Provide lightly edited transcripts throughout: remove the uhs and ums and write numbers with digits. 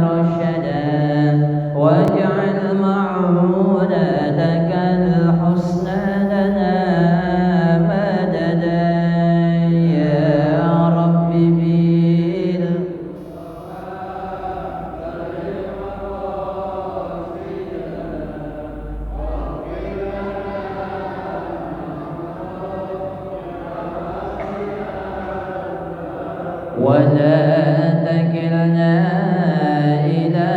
رشدا واجعل معونتك الحسنى لنا مددا يا رب ولا تكلنا إلى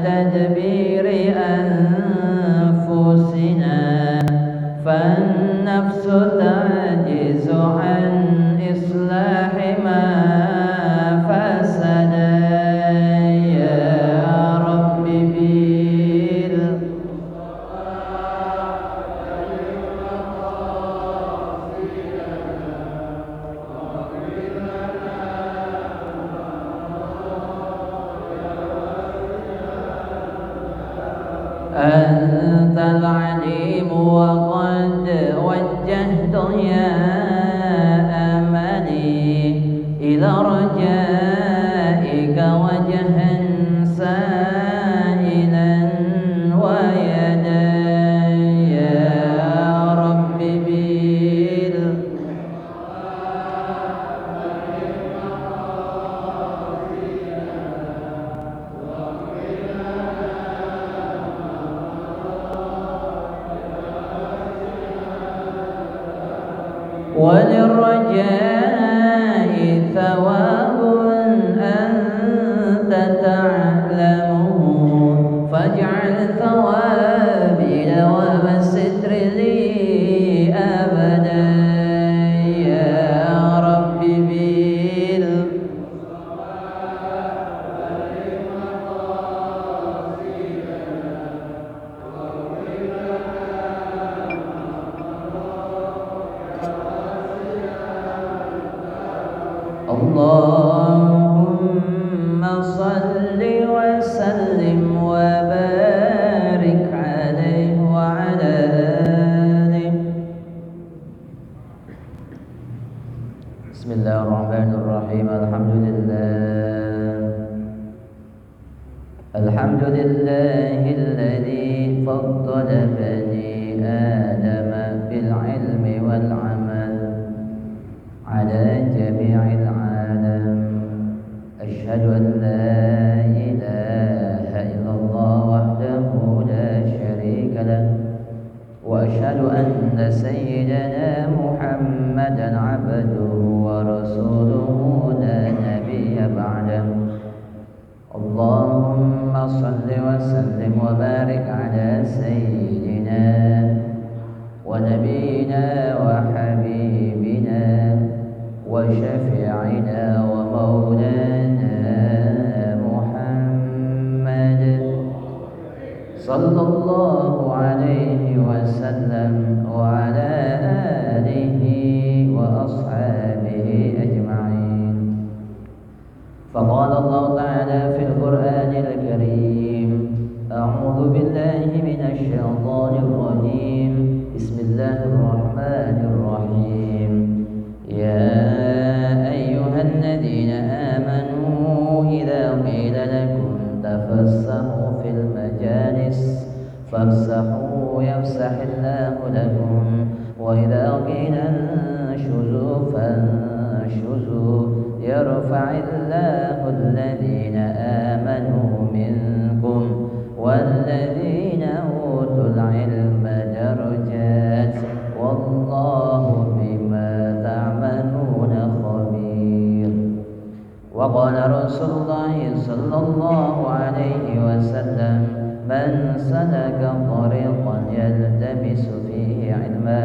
تدبير أنفسنا فالنفس تعجز عن إصلاح ما فسد يا رب أنت العليم وقد وجهت يا أملي إلى رجائك وجها سائلا ويدا يا رب وللرجاء ثواب أنت تعلمه فاجعل ثوابي دوام الستر لي أبدا يا رب اللهم صل وسلم وبارك عليه وعلى آله. بسم الله الرحمن الرحيم. الحمد لله الذي فضل بني آدم بالعلم والعمل على جميع العالم. أشهد أن لا إله إلا الله وحده لا شريك له وأشهد أن سيدنا محمدا عبده ورسوله لا نبي بعده. اللهم صل وسلم وبارك على سيدنا ونبينا وحبيبنا وشفيعنا ومولانا محمد صلى الله عليه وسلم وعلى آله وأصحابه أجمعين. فقال الله تعالى في القرآن الكريم: أعوذ بالله من الشيطان الرجيم. بسم الله الرحمن الرحيم. يا أيها الذين آمنوا إذا قيل لكم تفسحوا في المجالس فافسحوا يفسح الله لكم وإذا قيل انشزوا فانشزوا يرفع الله الذين آمنوا منكم والذين أوتوا العلم درجات والله بما تعملون خبير. وقال رسول الله صلى الله عليه وسلم: من سلك طريقا يلتمس فيه علما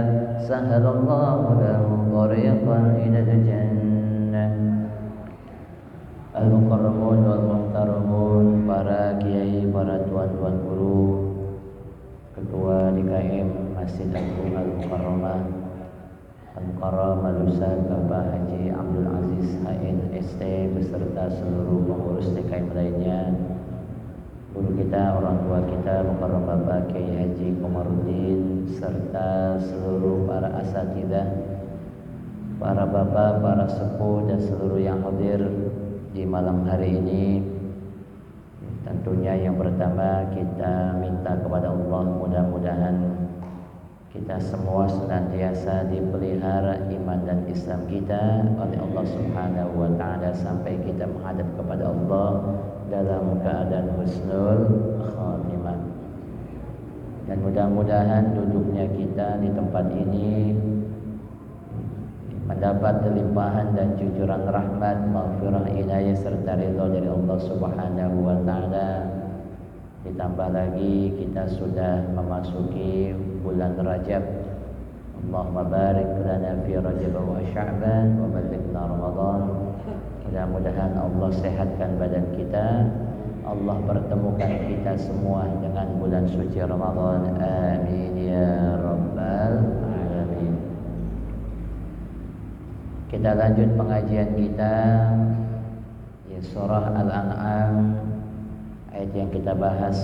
سهل الله له طريقا إلى الجنة. Al-Mukarramun wal Muhtaramun, para kiai, para tuan-tuan guru, ketua DKM Masjid Agung Al-Mukarramah Al-Mukarramah Lusa Bapak Haji Abdul Aziz HN ST beserta seluruh pengurus DKM lainnya, guru kita, orang tua kita, Mukarram Bapak Kiai Haji Komarudin, serta seluruh para asatidzah, para bapak, para sepuh dan seluruh yang hadir. di malam hari ini. Tentunya yang pertama kita minta kepada Allah mudah-mudahan kita semua senantiasa dipelihara iman dan Islam kita oleh Allah Subhanahu wa taala sampai kita menghadap kepada Allah dalam keadaan husnul khatimah. Dan mudah-mudahan duduknya kita di tempat ini mendapat limpahan dan cucuran rahmat, maghfirah, inayah serta ridha dari Allah Subhanahu wa taala. Ditambah lagi kita sudah memasuki bulan Rajab. Allahumma barik lana fi Rajab wa Sya'ban wa ballighna Ramadan. Mudah-mudahan Allah sehatkan badan kita, Allah pertemukan kita semua dengan bulan suci Ramadan. Amin ya rabbal alamin. Kita lanjut pengajian kita ya, surah Al-An'am, ayat yang kita bahas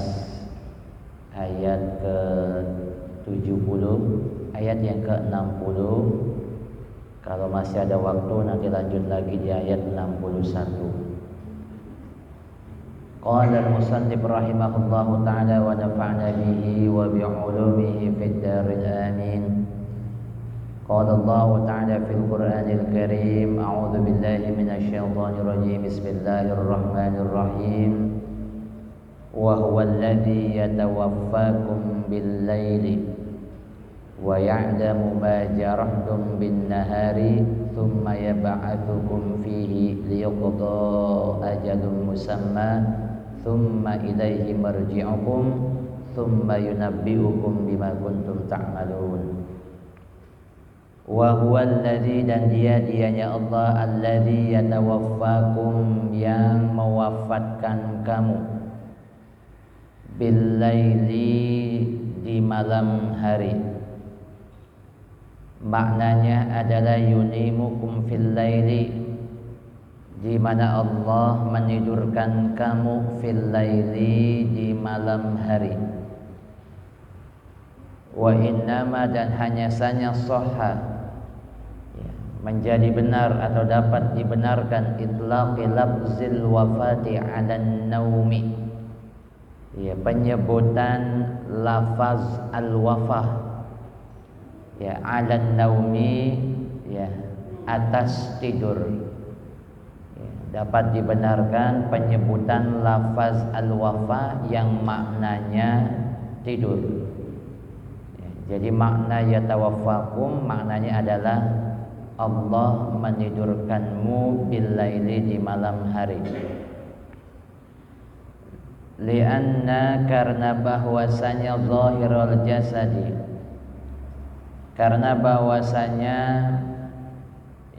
ayat ke-70, ayat yang ke-60. Kalau masih ada waktu nanti lanjut lagi di ayat 61. Qala al-musannif rahimahullahu ta'ala wa nafa'na bihi wa bi'ulumihi fid daril amin. Qala Allah ta'ala fil Qur'anil Karim, a'udzu billahi minasyaitonir rajim. Bismillahirrahmanirrahim. Wa huwa alladhi yatawaffakum bil-laili wa ya'lamu ma jarahtum bin-nahari thumma yab'atsukum fihi liyaqda ajalun musamma thumma ilaihi marji'ukum thumma yunabbi'ukum bima kuntum ta'malun. Wa huwa alladzi, dan dianya Allah, alladzi yatawaffakum, yang mewafatkan kamu, bil-laili, di malam hari. Maknanya adalah yunimukum fil laili, di mana Allah menidurkan kamu fil laili, di malam hari. Wa innama, dan hanya saja sahha, menjadi benar atau dapat dibenarkan, itlaqi lafzil wafati 'alan naumi, ya, penyebutan lafaz al-wafah ya 'alan naumi, ya, atas tidur. Ya, dapat dibenarkan penyebutan lafaz al-wafa yang maknanya tidur. Ya, jadi makna yatawaffakum maknanya adalah Allah menidurkanmu bil-laili, di malam hari. Lianna, karena bahwasanya zahirul jasadi, karena bahwasanya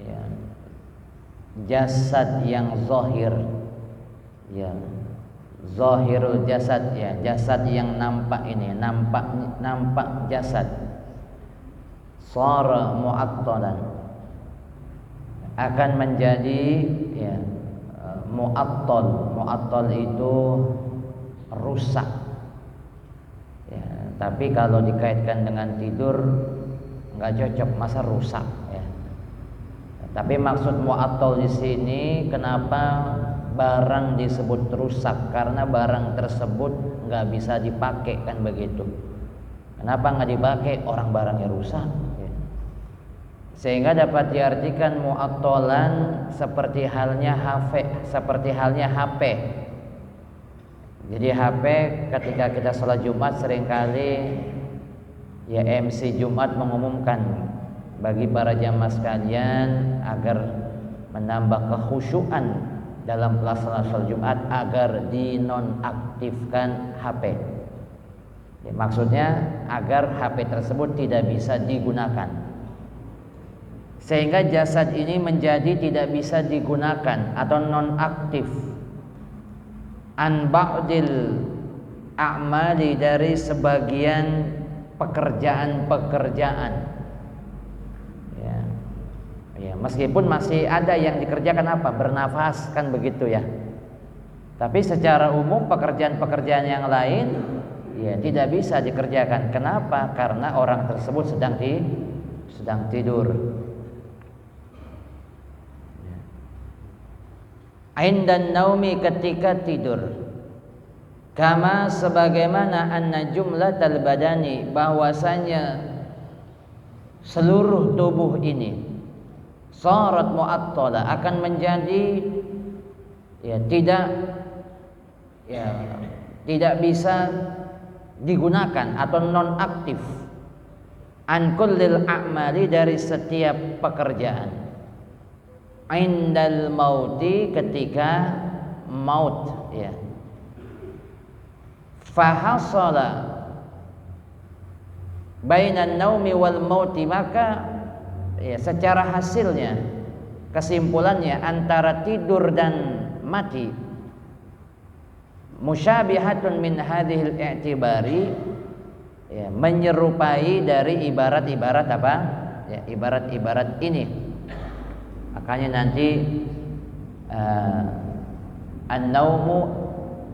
ya, jasad yang zahir, ya, zahirul jasad, ya, jasad yang nampak ini, nampak jasad, shara mu'attalan, akan menjadi ya, mu'attal itu rusak ya, tapi kalau dikaitkan dengan tidur nggak cocok, masa rusak ya. Tapi maksud mu'attal di sini, kenapa barang disebut rusak? Karena barang tersebut nggak bisa dipakai, kan begitu. Kenapa nggak dipakai? Orang barangnya rusak ya. Sehingga dapat diartikan mu'attalan seperti halnya HP. Jadi HP ketika kita sholat Jumat seringkali ya MC Jumat mengumumkan bagi para jamaah sekalian agar menambah kekhusyuan dalam pelaksanaan sholat Jumat agar dinonaktifkan HP. Ya, maksudnya agar HP tersebut tidak bisa digunakan, sehingga jasad ini menjadi tidak bisa digunakan atau nonaktif. An ba'dil a'mali, dari sebagian pekerjaan-pekerjaan ya. Ya, meskipun masih ada yang dikerjakan apa? Bernafas, kan begitu ya. Tapi secara umum pekerjaan-pekerjaan yang lain ya tidak bisa dikerjakan. Kenapa? Karena orang tersebut sedang tidur. Indan naumi, ketika tidur. Kama, sebagaimana anna jumlatal badani, bahwasanya seluruh tubuh ini sarat mu'attala, akan menjadi tidak bisa digunakan atau non aktif, an kullil a'mali, dari setiap pekerjaan, indal mauti, ketika maut, ya. Fahasala bainan naumi wal mauti, maka secara hasilnya, kesimpulannya, antara tidur dan mati, musyabihatun min hadhil i'tibari, menyerupai dari ibarat-ibarat apa? Ibarat-ibarat ini. Makanya nanti an-naumu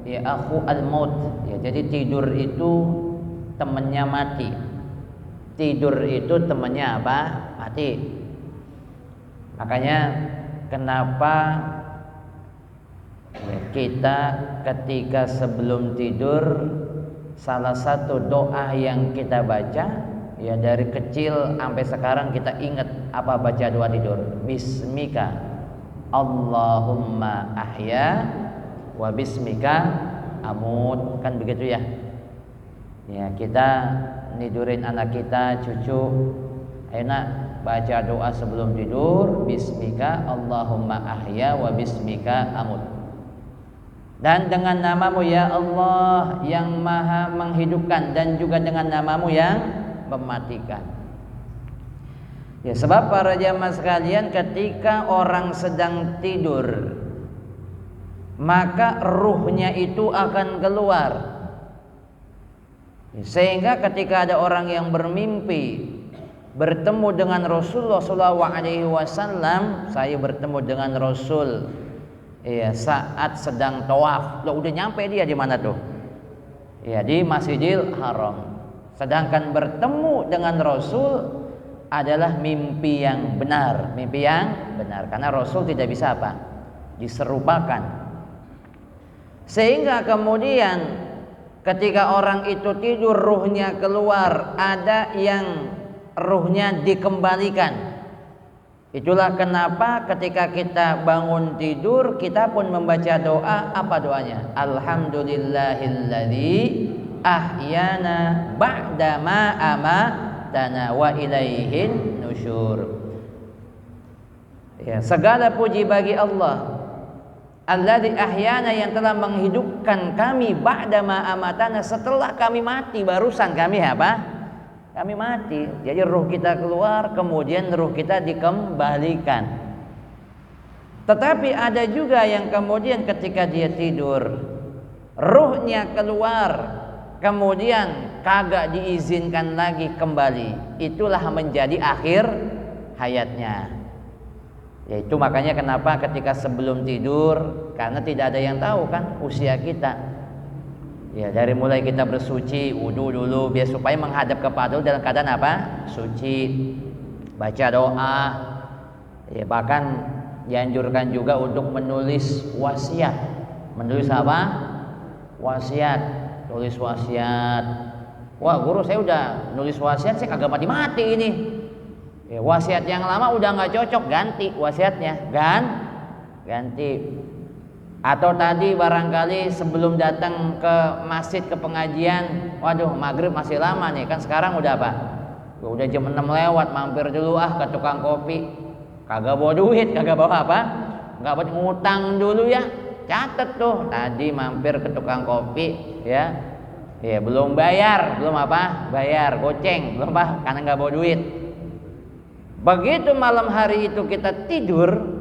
akhu al-maut, jadi tidur itu temannya mati. Tidur itu temannya apa? Mati. Makanya kenapa kita ketika sebelum tidur, salah satu doa yang kita baca, dari kecil sampai sekarang kita ingat apa baca doa tidur? Bismika Allahumma ahya wa bismika amut, kan begitu ya. Kita nidurin anak kita, cucu, ayo nak, baca doa sebelum tidur, bismika Allahumma ahya wa bismika amut, dan dengan namamu ya Allah yang maha menghidupkan, dan juga dengan namamu yang mematikan. Sebab para jamaah sekalian, ketika orang sedang tidur, maka ruhnya itu akan keluar. Sehingga ketika ada orang yang bermimpi bertemu dengan Rasulullah SAW, saya bertemu dengan Rasul saat sedang tawaf. Udah nyampe dia di mana tuh? Di Masjidil Haram. Sedangkan bertemu dengan Rasul adalah mimpi yang benar, karena Rasul tidak bisa apa? Diserupakan. Sehingga kemudian ketika orang itu tidur, ruhnya keluar, ada yang ruhnya dikembalikan. Itulah kenapa ketika kita bangun tidur, kita pun membaca doa. Apa doanya? Alhamdulillahilladzi ahyana ba'dama amatana wa ilaihin nusyur. Segala puji bagi Allah, alladzi ahyana, yang telah menghidupkan kami, ba'dama amatana, setelah kami mati. Barusan kami apa? Kami mati. Jadi ruh kita keluar, kemudian ruh kita dikembalikan. Tetapi ada juga yang kemudian ketika dia tidur, ruhnya keluar, kemudian kagak diizinkan lagi kembali. Itulah menjadi akhir hayatnya. Itu makanya kenapa ketika sebelum tidur, karena tidak ada yang tahu kan usia kita. Dari mulai kita bersuci, wudu dulu, biar supaya menghadap kepada dalam keadaan apa? Suci. Baca doa. Bahkan dianjurkan juga untuk menulis wasiat. Menulis apa? Wasiat. Tulis wasiat. Wah, guru, saya udah nulis wasiat, saya kagak mati-mati ini. Wasiat yang lama udah nggak cocok, ganti wasiatnya, ganti. Atau tadi barangkali sebelum datang ke masjid, ke pengajian, waduh maghrib masih lama nih, kan sekarang udah apa? Udah jam 6 lewat, mampir dulu ke tukang kopi. Kagak bawa duit, kagak bawa apa? Nggak bawa, ngutang dulu ya. Catet tuh, tadi mampir ke tukang kopi, belum bayar, belum apa? Bayar, goceng, belum apa? Karena nggak bawa duit. Begitu malam hari itu kita tidur,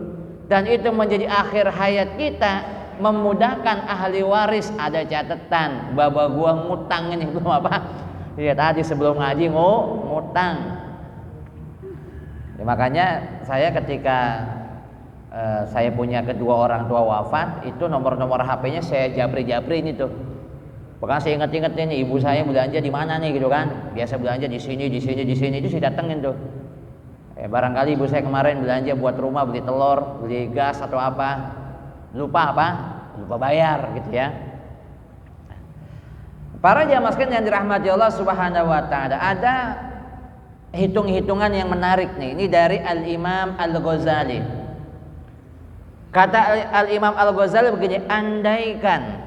dan itu menjadi akhir hayat kita, memudahkan ahli waris. Ada catatan, baba gua ngutang ini, belum apa? Tadi sebelum ngaji ngutang. Makanya saya ketika saya punya kedua orang tua wafat, itu nomor-nomor HP-nya saya japri ini tuh. Bahkan saya ingat-ingat ini, ibu saya belanja di mana nih gitu kan. Biasa belanja di sini, itu saya datengin tuh. Barangkali ibu saya kemarin belanja buat rumah, beli telur, beli gas atau apa. lupa apa? Lupa bayar gitu ya. Para jamaah sekalian yang dirahmati Allah Subhanahu wa taala, ada hitung-hitungan yang menarik nih. Ini dari Al-Imam Al-Ghazali. Kata Al-Imam Al-Ghazali begini, andaikan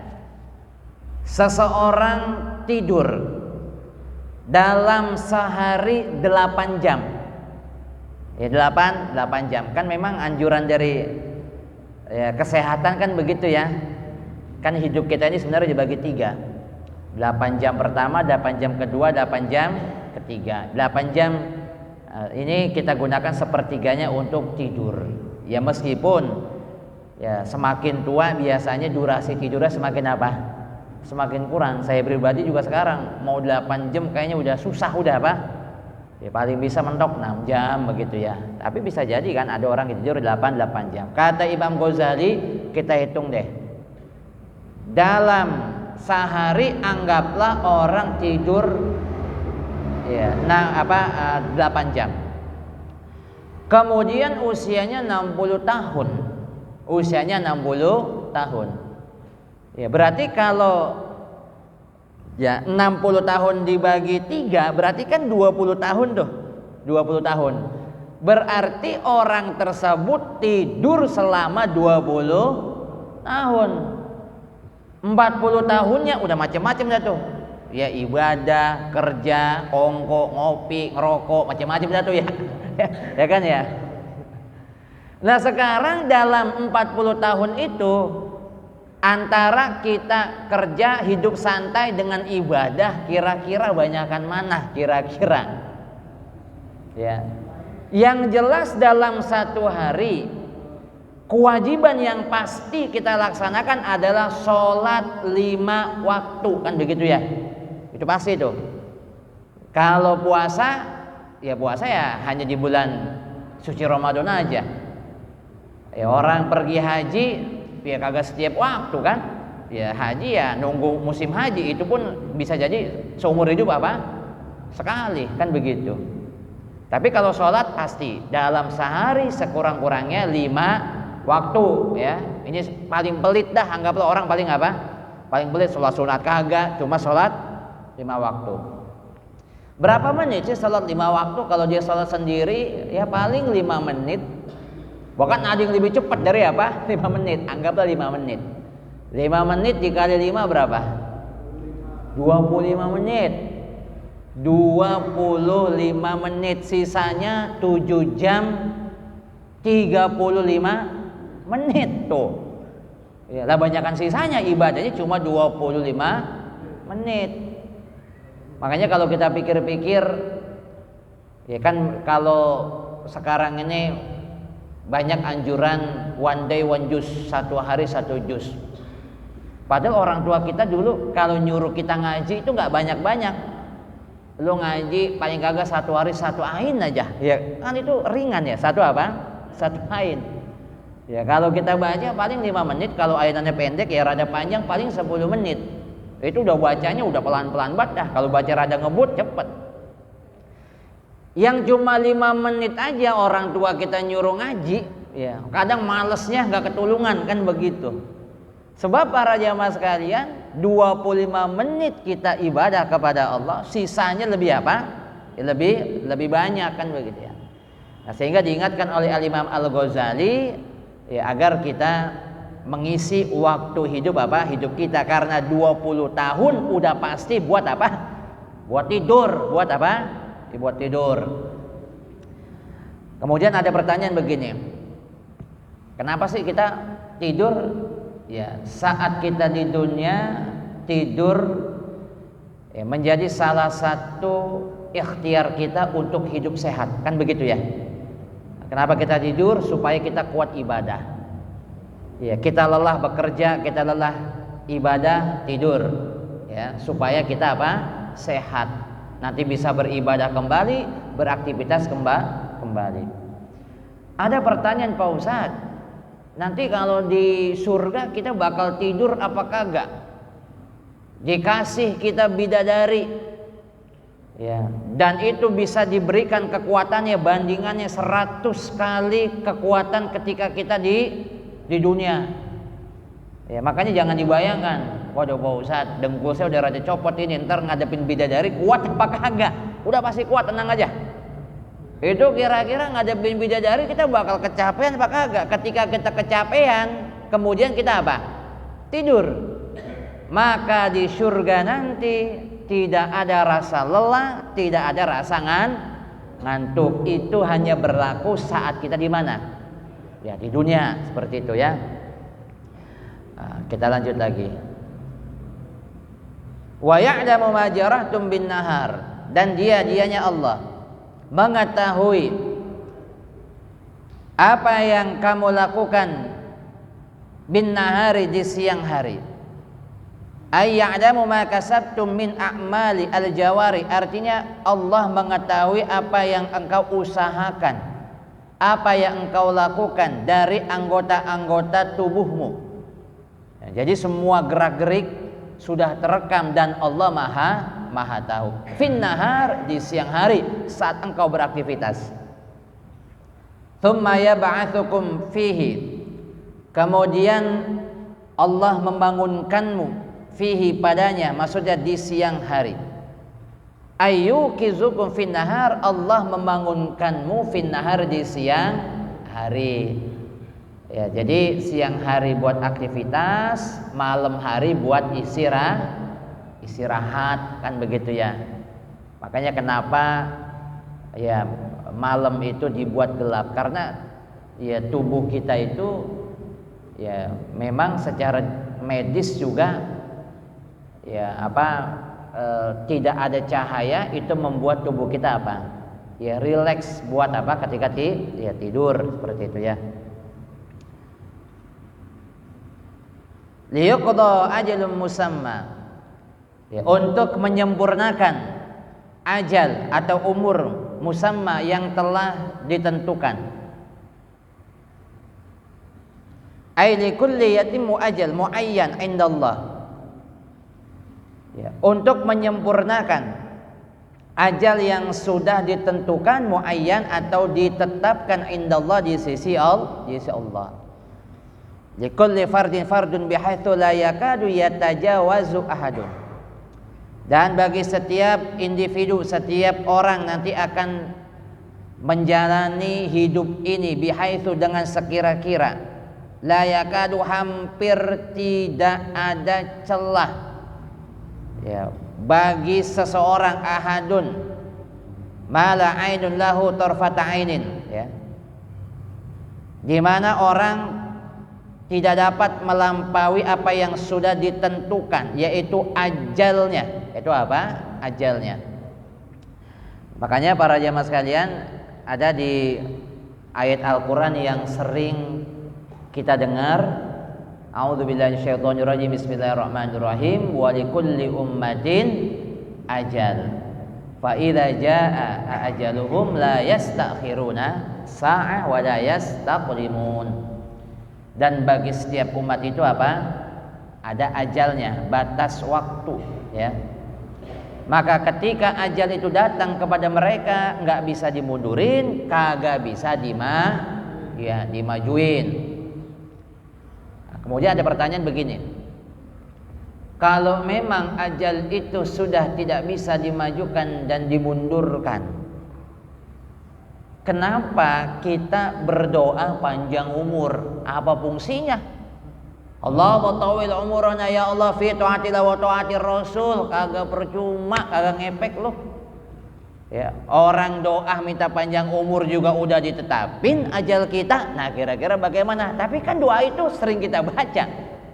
seseorang tidur dalam sehari 8 jam. Ya 8 jam. Kan memang anjuran dari ya, kesehatan kan begitu ya. Kan hidup kita ini sebenarnya dibagi 3. 8 jam pertama, 8 jam kedua, 8 jam ketiga. 8 jam ini kita gunakan sepertiganya untuk tidur. Ya meskipun ya semakin tua biasanya durasi tidurnya semakin apa? Semakin kurang. Saya pribadi juga sekarang mau 8 jam kayaknya udah susah, udah apa? Ya paling bisa mentok 6 jam begitu ya. Tapi bisa jadi kan ada orang yang tidur 8 jam. Kata Imam Ghazali, kita hitung deh. Dalam sehari anggaplah orang tidur ya 8 jam. Kemudian usianya 60 tahun. Usianya 60 tahun. Ya, berarti kalau ya 60 tahun dibagi 3 berarti kan 20 tahun tuh. 20 tahun. Berarti orang tersebut tidur selama 20 tahun. 40 tahunnya udah macam-macam dah tuh. Ya ibadah, kerja, kongko, ngopi, ngerokok, macam-macam dah tuh ya. Ya kan ya. Nah sekarang dalam 40 tahun itu antara kita kerja hidup santai dengan ibadah kira-kira banyakan mana kira-kira? Ya. Yang jelas dalam satu hari kewajiban yang pasti kita laksanakan adalah sholat 5 waktu, kan begitu ya? Itu pasti tuh. Kalau puasa ya hanya di bulan suci Ramadan aja. Ya orang pergi haji ya kagak setiap waktu kan. Ya haji ya nunggu musim haji, itu pun bisa jadi seumur hidup apa? Sekali, kan begitu. Tapi kalau sholat pasti dalam sehari sekurang-kurangnya 5 waktu ya. Ini paling pelit dah, anggaplah orang paling apa? Paling pelit, sholat sunat kagak, cuma sholat 5 waktu. Berapa menit sih sholat 5 waktu? Kalau dia sholat sendiri ya paling 5 menit. Bahkan ada yang lebih cepat dari apa? 5 menit. Anggaplah 5 menit. 5 menit dikali 5 berapa? 25 menit. 25 menit, sisanya 7 jam 35 menit tuh. Ya, lah banyakkan sisanya ibadahnya cuma 25 menit. Makanya kalau kita pikir-pikir ya kan, kalau sekarang ini banyak anjuran one day one juz, 1 hari 1 juz. Padahal orang tua kita dulu kalau nyuruh kita ngaji itu nggak banyak-banyak. Lu ngaji paling kagak 1 hari 1 ain aja. Ya kan itu ringan ya. 1 apa? 1 ain. Ya kalau kita baca paling 5 menit, kalau ainannya pendek ya rada panjang paling 10 menit. Itu udah bacanya udah pelan-pelan banget dah. Kalau baca rada ngebut cepet. Yang cuma 5 menit aja orang tua kita nyuruh ngaji, ya kadang malesnya nggak ketulungan, kan begitu. Sebab para jamaah sekalian, 25 menit kita ibadah kepada Allah, sisanya lebih apa? Ya, lebih banyak, kan begitu ya. Nah, sehingga diingatkan oleh Al-Imam Al-Ghazali ya, agar kita mengisi waktu hidup hidup kita, karena 20 tahun udah pasti buat apa? Buat tidur, buat apa? Buat tidur. Kemudian ada pertanyaan begini, kenapa sih kita tidur? Ya saat kita di dunia, tidur ya, menjadi salah satu ikhtiar kita untuk hidup sehat, kan begitu ya. Kenapa kita tidur? Supaya kita kuat ibadah. Ya kita lelah bekerja, kita lelah ibadah, tidur ya supaya kita apa? Sehat. Nanti bisa beribadah kembali, beraktivitas kembali. Ada pertanyaan, Pak Ustadz, nanti kalau di surga kita bakal tidur apa kagak? Dikasih kita bidadari ya, dan itu bisa diberikan kekuatannya bandingannya 100 kali kekuatan ketika kita di dunia. Ya, makanya jangan dibayangkan, waduh Pak Ustadz, dengkul saya udah rada copot ini, ntar ngadepin bidadari kuat apa kagak? Udah pasti kuat, tenang aja. Itu kira-kira ngadepin bidadari kita bakal kecapean apa kagak? Ketika kita kecapean, kemudian kita apa? Tidur. Maka di surga nanti tidak ada rasa lelah, tidak ada rasa ngantuk. Itu hanya berlaku saat kita di mana? Ya, di dunia, seperti itu ya. Nah, kita lanjut lagi. Wa ya'lamu ma jarahtum bin nahar, dan dianya Allah mengetahui apa yang kamu lakukan bin nahari, di siang hari. Ay ya'lamu ma kasabtum min a'mali al-jawari, artinya Allah mengetahui apa yang engkau usahakan, apa yang engkau lakukan dari anggota-anggota tubuhmu. Ya, jadi semua gerak-gerik sudah terekam dan Allah maha tahu. Fin nahar, di siang hari saat engkau beraktivitas. Tsumma yab'atsukum fihi, kemudian Allah membangunkanmu fihi, padanya, maksudnya di siang hari. Ayyukizukum fin nahar, Allah membangunkanmu fin nahar, di siang hari. Ya, jadi siang hari buat aktivitas, malam hari buat istirahat, kan begitu ya. Makanya kenapa ya malam itu dibuat gelap, karena ya tubuh kita itu ya memang secara medis juga ya tidak ada cahaya, itu membuat tubuh kita apa? Ya rileks, buat apa? Ketika tidur, seperti itu ya. Liyuqda ajalun musamma, ya, untuk menyempurnakan ajal atau umur musamma yang telah ditentukan. Ai likulli yatimmu ajal muayyan indallah, ya, untuk menyempurnakan ajal yang sudah ditentukan, muayyan atau ditetapkan indallah, di sisi Allah. Likulli fardun bihaitsu la yakadu yatajawazu ahadun, dan bagi setiap individu, setiap orang nanti akan menjalani hidup ini bihaitsu, dengan sekira-kira, la yakadu, hampir tidak ada celah ya bagi seseorang, ahadun mala ainun lahu tarfata ainin, ya, di mana orang tidak dapat melampaui apa yang sudah ditentukan, yaitu ajalnya. Itu apa? Ajalnya. Makanya para jamaah sekalian, ada di ayat Al-Quran yang sering kita dengar, a'udzubillahi minasyaitonirrajim, bismillahirrahmanirrahim, wa likulli ummatin ajal, fa idza jaa ajaluhum la yastakhiruna sa'ah wa la yastaqdimun. Dan bagi setiap umat itu apa? Ada ajalnya, batas waktu, ya. Maka ketika ajal itu datang kepada mereka, nggak bisa dimundurin, kagak bisa dimajuin. Nah, kemudian ada pertanyaan begini, kalau memang ajal itu sudah tidak bisa dimajukan dan dimundurkan, kenapa kita berdoa panjang umur? Apa fungsinya? Allahumma tawil umurana ya Allah fi ta'atillah wa ta'atir rasul. Kagak percuma, kagak ngepek loh. Ya, orang doa minta panjang umur juga udah ditetapin ajal kita. Nah, kira-kira bagaimana? Tapi kan doa itu sering kita baca.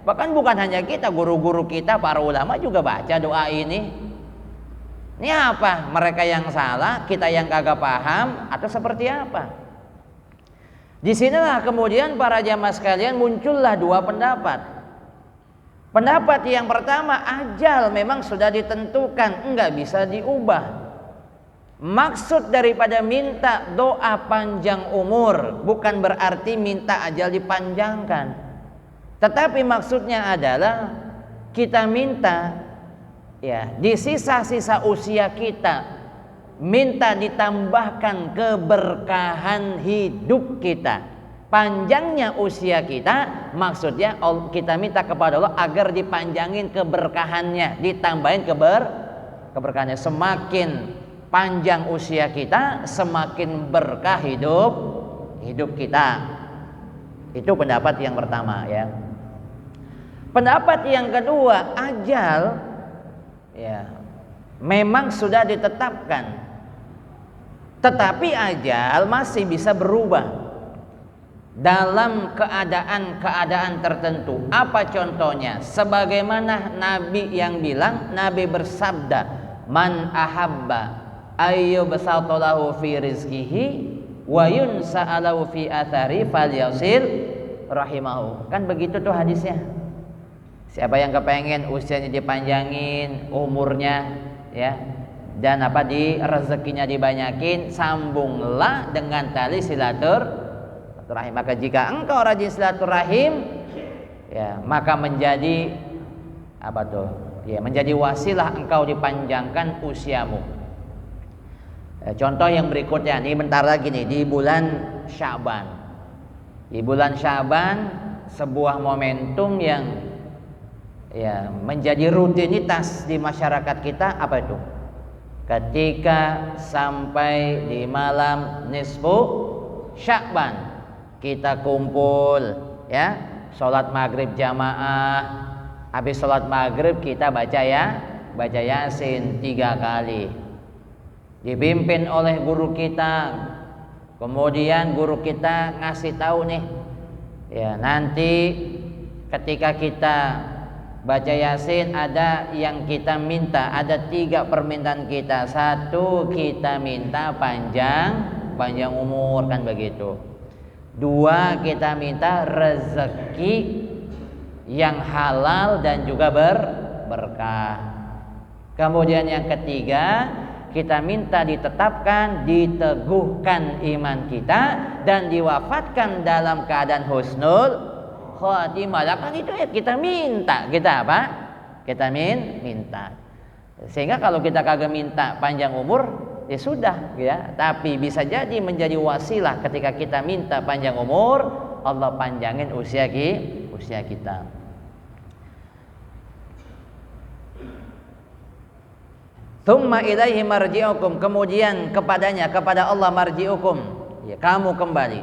Bahkan bukan hanya kita, guru-guru kita, para ulama juga baca doa ini. Ini apa? Mereka yang salah, kita yang kagak paham, atau seperti apa? Disinilah kemudian para jamaah sekalian muncullah dua pendapat. Pendapat yang pertama, ajal memang sudah ditentukan, enggak bisa diubah. Maksud daripada minta doa panjang umur bukan berarti minta ajal dipanjangkan, tetapi maksudnya adalah kita minta, ya, di sisa-sisa usia kita minta ditambahkan keberkahan hidup kita, Panjangnya usia kita maksudnya kita minta kepada Allah agar dipanjangin keberkahannya, ditambahin keberkahannya. Semakin panjang usia kita, semakin berkah hidup kita. Itu pendapat yang pertama ya. Pendapat yang kedua, ajal ya memang sudah ditetapkan, tetapi ajal masih bisa berubah dalam keadaan-keadaan tertentu. Apa contohnya? Sebagaimana Nabi yang bilang, Nabi bersabda, "Man ahabba ayyubsatalahu fi rizqihi wa yunsa'alahu fi athari falyasil rahimahu." Kan begitu tuh hadisnya. Siapa yang kepengen usianya dipanjangin, umurnya ya, dan di rezekinya dibanyakin, sambunglah dengan tali silaturahim. Maka jika engkau rajin silaturahim, ya maka menjadi menjadi wasilah engkau dipanjangkan usiamu. Contoh yang berikutnya, nih bentar lagi nih di bulan Sya'ban. Di bulan Sya'ban sebuah momentum yang menjadi rutinitas di masyarakat kita. Apa itu? Ketika sampai di malam nisfu Sya'ban, kita kumpul ya, sholat maghrib jamaah. Habis sholat maghrib kita baca Yasin 3 kali, dipimpin oleh guru kita. Kemudian guru kita ngasih tahu nih ya, nanti ketika kita baca Yasin ada yang kita minta, ada 3 permintaan kita. 1, kita minta panjang umur, kan begitu. 2, kita minta rezeki yang halal dan juga berkah. Kemudian yang ketiga, kita minta ditetapkan, diteguhkan iman kita dan diwafatkan dalam keadaan husnul khatimah. Kan itu ya kita minta. Kita apa? Kita minta. Sehingga kalau kita kagak minta panjang umur, ya sudah ya, tapi bisa jadi menjadi wasilah ketika kita minta panjang umur, Allah panjangin usia kita. Tsumma ilaihi marji'ukum, kemudian kepada Allah marji'ukum, ya kamu kembali.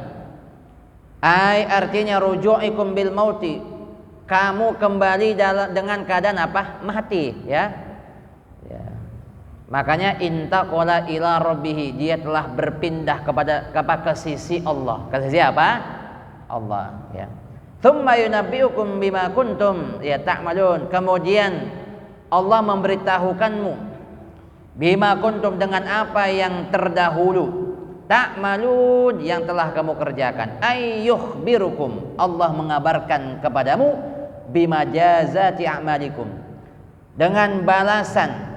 Ai artinya ruju'ikum bil mauti, kamu kembali dengan keadaan apa? Mati ya. Makanya intaqala ila rabbih, dia telah berpindah ke sisi Allah. Ke sisi apa? Allah ya. Tsumma yunabbi'ukum bima kuntum ta'malun, kemudian Allah memberitahukanmu bima kuntum, dengan apa yang terdahulu, ta'malun, yang telah kamu kerjakan. Ayyukhbirukum, Allah mengabarkan kepadamu bima jazati a'malikum, dengan balasan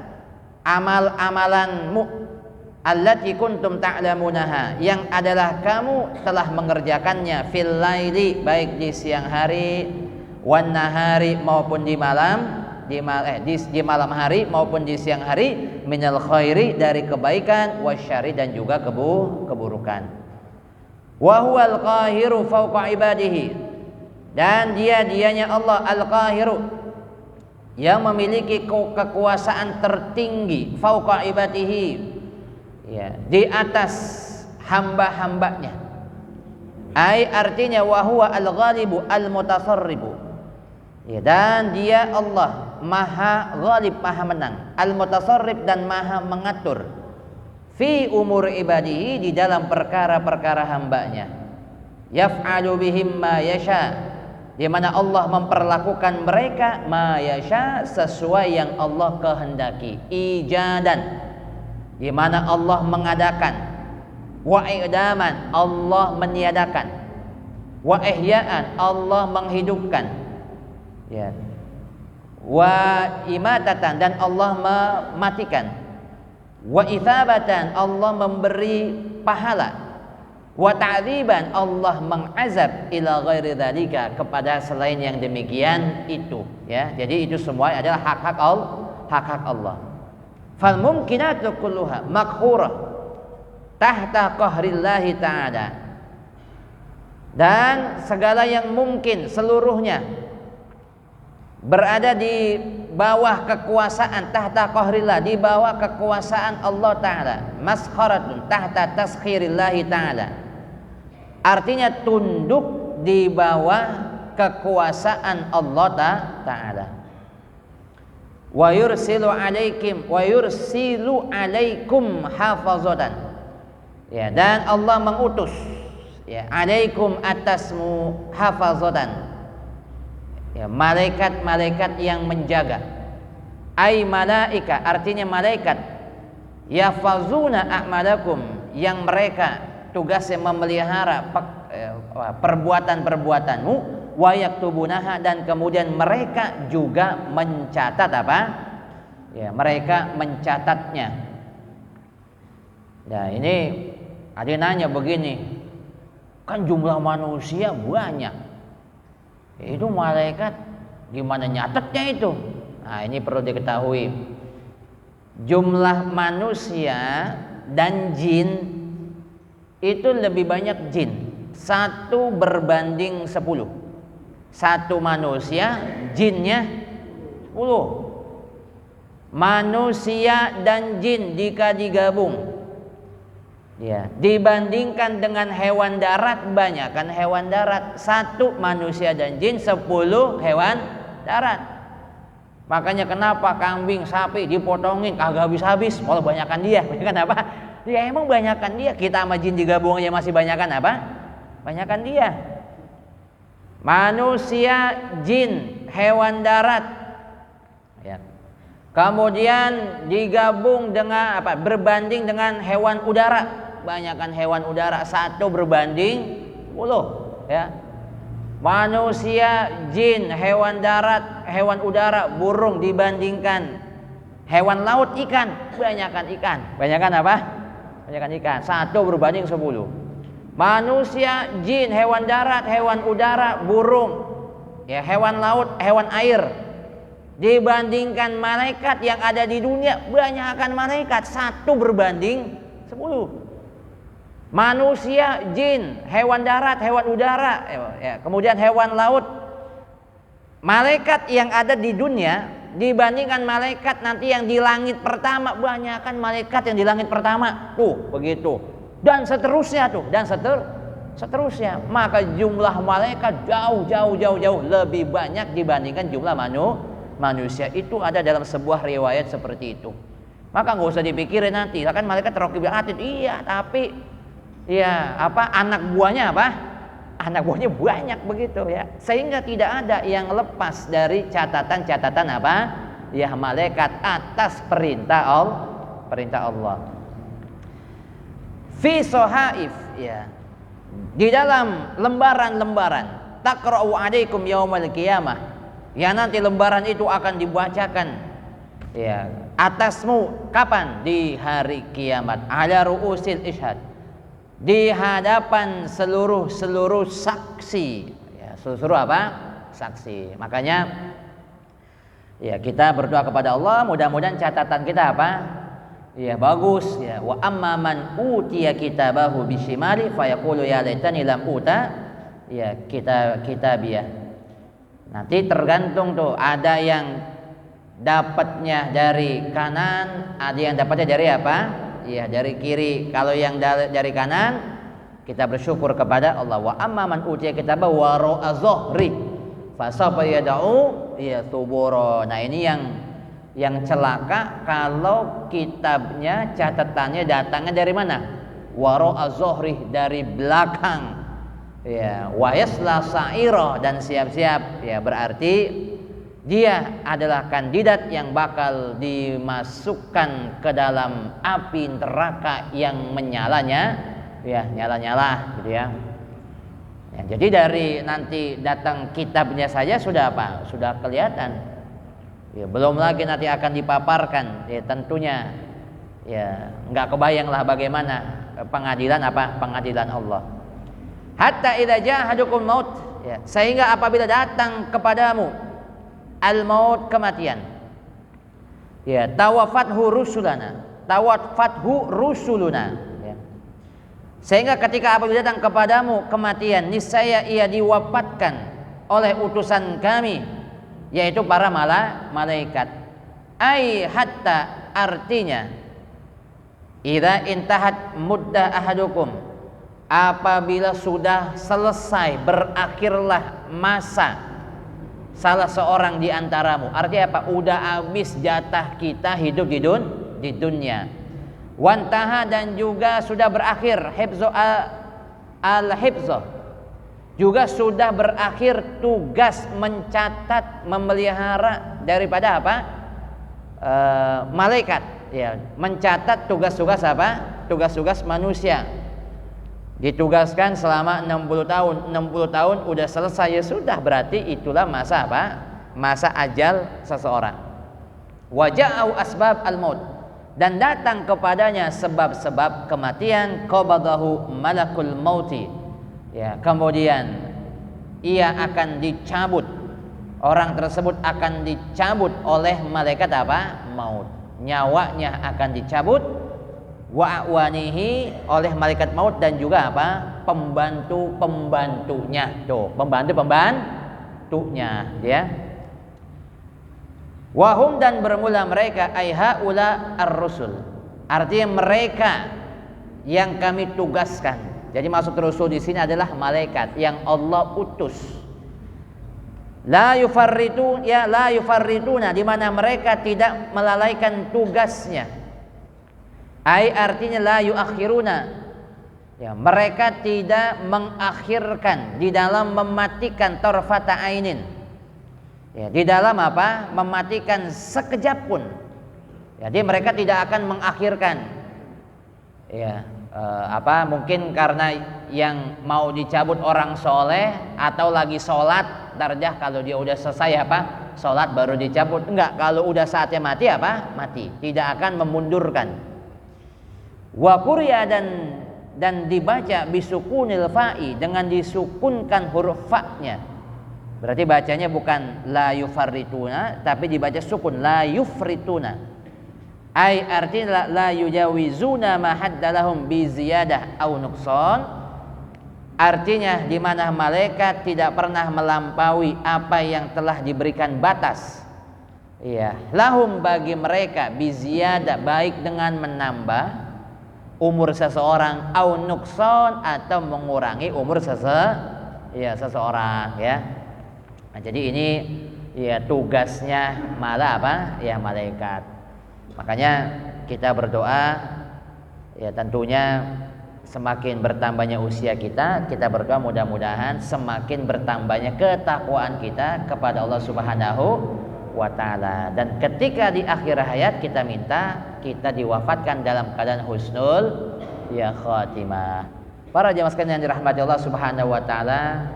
amal-amalanmu, allati kuntum ta'lamunaha, yang adalah kamu telah mengerjakannya, fil laili, baik di siang hari, wan nahari, maupun di malam hari maupun di siang hari, minal khairi, dari kebaikan, wasyari, dan juga keburukan. Wa huwal qahiru fawqa ibadihi, dan dianya Allah al-qahiru, yang memiliki kekuasaan tertinggi, fauqa ibadihi, ya, di atas hamba-hambanya. Ai artinya wa huwa al-ghalibu al-mutasarribu, ya, dan dia Allah maha ghalib, maha menang, al-mutasarrib, dan maha mengatur, fi umur ibadihi, di dalam perkara-perkara hambanya. Yaf'alu bihim ma yasha, di mana Allah memperlakukan mereka ma yasha, sesuai yang Allah kehendaki. Ijadan, di mana Allah mengadakan. Wa i'daman, Allah meniadakan. Wa ihya'an, Allah menghidupkan. Ya. Wa imatatan, dan Allah mematikan. Wa itsabatan, Allah memberi pahala. Wa ta'dziban, Allah mengazab, ila ghairi dzalika, kepada selain yang demikian itu ya. Jadi itu semua adalah hak-hak Allah. Fal mumkinatu kulluha makhurah tahta qahrillahi ta'ala, dan segala yang mungkin seluruhnya berada di bawah kekuasaan, tahta qahrillah, di bawah kekuasaan Allah Ta'ala. Maskharatun tahta taskhirillahi Ta'ala, artinya tunduk di bawah kekuasaan Allah Ta'ala. Wa yursilu alaikum hafazatan, ya, dan Allah mengutus, ya, alaikum atasmu hafazatan, ya, malaikat-malaikat yang menjaga. Ai malaika, artinya malaikat, yafazuna a'malakum, yang mereka tugasnya memelihara perbuatan-perbuatanmu, wa yaktubunaha, dan kemudian mereka juga mencatat apa? Ya, mereka mencatatnya. Nah, ini ada yang nanya begini, kan jumlah manusia banyak, itu malaikat gimana nyatetnya itu? Nah, ini perlu diketahui, jumlah manusia dan jin itu lebih banyak jin, 1 berbanding 10. 1 manusia, jinnya 10. Manusia dan jin jika digabung, ya, dibandingkan dengan hewan darat, banyak kan hewan darat, 1 manusia dan jin, 10 hewan darat. Makanya kenapa kambing, sapi dipotongin kagak habis-habis, malah banyakan dia. Banyakan apa? Dia emang banyakan dia. Kita sama jin digabung aja masih banyakan apa? Banyakan dia. Manusia, jin, hewan darat, ya. Kemudian digabung dengan apa? Berbanding dengan hewan udara, banyakkan hewan udara, 1 berbanding 10, ya. Manusia, jin, hewan darat, hewan udara, burung dibandingkan hewan laut, ikan, banyakkan ikan. Banyakkan apa? Banyakkan ikan, 1 berbanding 10. Manusia, jin, hewan darat, hewan udara, burung, ya, hewan laut, hewan air, dibandingkan malaikat yang ada di dunia, banyakkan malaikat, 1 berbanding 10. Manusia, jin, hewan darat, hewan udara, ya, kemudian hewan laut, malaikat yang ada di dunia dibandingkan malaikat nanti yang di langit pertama, banyakkan malaikat yang di langit pertama. Tuh, begitu. Dan seterusnya tuh, dan seterusnya. Maka jumlah malaikat jauh lebih banyak dibandingkan jumlah manusia. Itu ada dalam sebuah riwayat seperti itu. Maka nggak usah dipikirin nanti, kan malaikat raqib atid, iya, tapi ya apa, anak buahnya apa? Anak buahnya banyak begitu, ya. Sehingga tidak ada yang lepas dari catatan-catatan apa? Ya, malaikat atas perintah Allah. Fi sohaif, ya, di dalam lembaran-lembaran, taqra'u alaikum yaumal qiyamah, ya, nanti lembaran itu akan dibacakan, ya, atasmu kapan? Di hari kiamat. Ala ru'usil ishad, di hadapan seluruh saksi, ya, seluruh apa? Saksi. Makanya, ya, kita berdoa kepada Allah, mudah-mudahan catatan kita apa? Ya, bagus, ya. Wa amma man utiya kitabahu bishimali fayaqulu ya laitani lam uta, ya, kitabiyah. Nanti tergantung tuh, ada yang dapatnya dari kanan, ada yang dapatnya dari apa? Ya, dari kiri. Kalau yang dari kanan, kita bersyukur kepada Allah. Wa amma man utiya kitabahu wara'a dhahri fasawfa yad'u ya thubura. Nah, ini yang celaka kalau kitabnya, catatannya datangnya dari mana? Wara'a dhahri, dari belakang. Ya, wa yasla sa'ira, dan siap-siap, ya, berarti dia adalah kandidat yang bakal dimasukkan ke dalam api neraka yang menyalanya, ya, nyala-nyala gitu, ya. Ya, jadi dari nanti datang kitabnya saja sudah apa? Sudah kelihatan. Ya, belum lagi nanti akan dipaparkan, ya, tentunya, ya, nggak kebayang lah bagaimana pengadilan apa? Pengadilan Allah. Hatta idza ja'ahadukum maut, ya, sehingga apabila datang kepadamu al-maut, kematian, ya, tawafathu rusuluna, ya, Sehingga ketika apabila datang kepadamu kematian, niscaya ia diwafatkan oleh utusan kami, yaitu para malaikat. Ai hatta, artinya idza intahat muddah ahadukum, apabila sudah selesai, berakhirlah masa salah seorang di antaramu. Artinya apa? Udah habis jatah kita hidup di dunia. Wantaha, dan juga sudah berakhir hifzu al-hifzu, juga sudah berakhir tugas mencatat, memelihara daripada apa? Malaikat, ya, mencatat tugas-tugas apa? Tugas-tugas manusia. Ditugaskan selama 60 tahun. 60 tahun udah selesai, ya sudah, berarti itulah masa apa? Masa ajal seseorang. Waja'u asbab al-maut, dan datang kepadanya sebab-sebab kematian. Qabadahu malakul mauti, ya, kemudian ia akan dicabut, orang tersebut akan dicabut oleh malaikat apa? Maut. Nyawanya akan dicabut. Wa awanihi, oleh malaikat maut, dan juga apa? Pembantu-pembantunya. Tuh, pembantu-pembantunya, ya. Wahum, dan bermula mereka, aiha ula ar-rusul, artinya mereka yang kami tugaskan. Jadi maksud Rasul di sini adalah malaikat yang Allah utus. La yufarrituna, di mana mereka tidak melalaikan tugasnya. Ai, artinya la yuakhiruna, ya, mereka tidak mengakhirkan di dalam mematikan tarfata ainin. Ya, di dalam apa? Mematikan sekejap pun. Jadi mereka tidak akan mengakhirkan. Ya, mungkin karena yang mau dicabut orang soleh atau lagi sholat, darjah kalau dia udah selesai apa? Sholat baru dicabut. Enggak, kalau udah saatnya mati apa? Mati. Tidak akan memundurkan. Wa quriya, dan dibaca bisukunil fa'i, dengan disukunkan huruf fa-nya. Berarti bacanya bukan la yufarrituna, tapi dibaca sukun, la yufrituna. Ai, artinya la yujawizuna ma haddalahum bi ziyadah au nuqsan. Artinya di mana malaikat tidak pernah melampaui apa yang telah diberikan batas. Iya, lahum, bagi mereka, bi ziyadah, baik dengan menambah umur seseorang, au nuqsan, atau mengurangi umur seseorang, ya. Nah, jadi ini ya tugasnya malah apa? Ya, malaikat. Makanya kita berdoa, ya, tentunya semakin bertambahnya usia kita berdoa mudah-mudahan semakin bertambahnya ketakwaan kita kepada Allah Subhanahu wa taala. Dan ketika di akhir hayat kita minta kita diwafatkan dalam keadaan husnul ya khatimah. Para jemaah sekalian yang dirahmati Allah Subhanahu wa taala,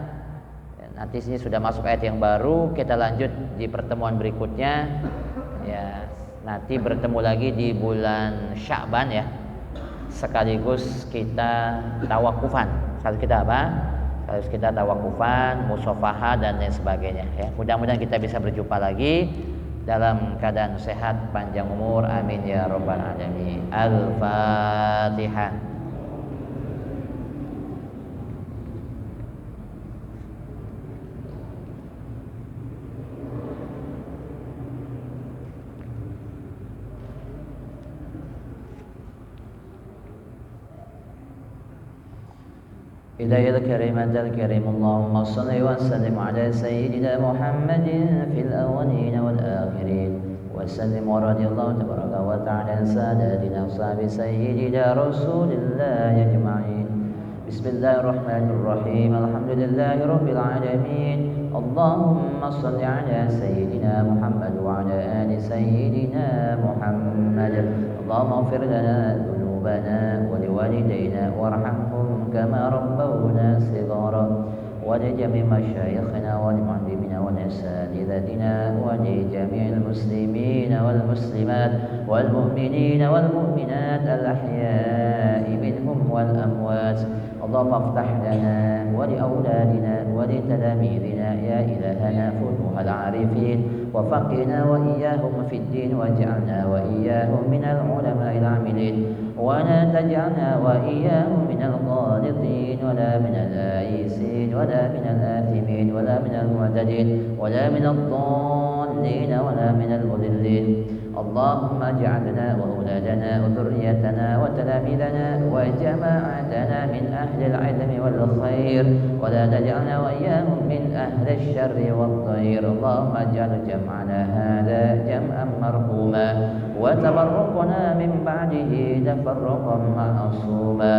nanti sini sudah masuk ayat yang baru, kita lanjut di pertemuan berikutnya. Ya, nanti bertemu lagi di bulan Sya'ban, ya. Sekaligus kita tawakufan. Sekaligus kita apa? Sekaligus kita tawakufan, musafaha, dan lain sebagainya, ya. Mudah-mudahan kita bisa berjumpa lagi dalam keadaan sehat, panjang umur, amin ya rabbal alamin. Al-Fatihah. إلهي الكريم أنت الكريم، اللهم صل وسلم على سيدنا محمد في الأولين والآخرين، وسلم ورضي الله تبارك وتعالى عن ساداتنا أصحاب سيدنا رسول الله أجمعين. بسم الله الرحمن الرحيم، الحمد لله رب العالمين، اللهم صل على سيدنا محمد وعلى آل سيدنا محمد، اللهم اغفر لنا ذنوبنا ولوالدينا وارحمهم كما ربونا صغارا، ولجميع مشايخنا ولمعلمنا ولأساتذتنا ولجميع المسلمين والمسلمات والمؤمنين والمؤمنات الأحياء منهم والأموات. اللهم افتح لنا ولأولادنا ولتلاميذنا يا إلهنا فتوح العارفين وفقنا وإياهم في الدين واجعلنا وإياهم من العلماء العاملين ولا تجعلنا وإياهم من القانطين ولا من الآيسين ولا من الآثمين ولا من المعتدين ولا من الضالين ولا من المضلين اللهم اجعلنا وأولادنا وذريتنا وتلاميذنا وجماعتنا من أهل العلم والخير ولا تجعلنا وإياهم من أهل الشر والضير اللهم اجعل جمعنا هذا جمعا مرحوما وتفرقنا من بعده تفرقا معصوما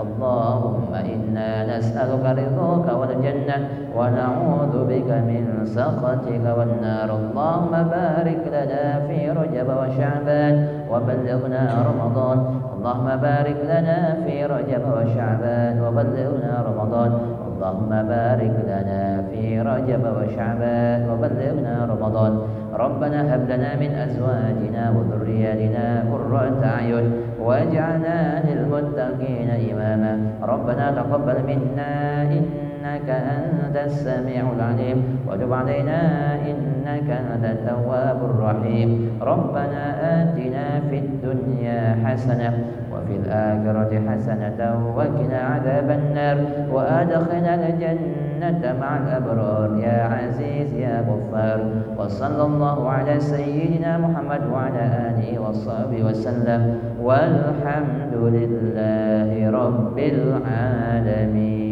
اللهم إنا نسألك رضاك والجنة ونعوذ بك من سخطك والنار اللهم بارك لنا في رجب وشعبان وبلغنا رمضان اللهم بارك لنا في رجب وشعبان وبلغنا رمضان اللهم بارك لنا في رجب وشعبان وبلغنا رمضان ربنا هب لنا من أزواجنا وذرياتنا قرة أعين واجعلنا للمتقين إماما ربنا تقبل منا إنك أنت السميع العليم وتب علينا إنك أنت التواب الرحيم ربنا آتنا في الدنيا حسنة وفي الآخرة حسنة وقنا عذاب النار وأدخلنا الجنة مع الأبرار يا عزيز يا غفار وصلى الله على سيدنا محمد وعلى آله وصحبه وسلم والحمد لله رب العالمين.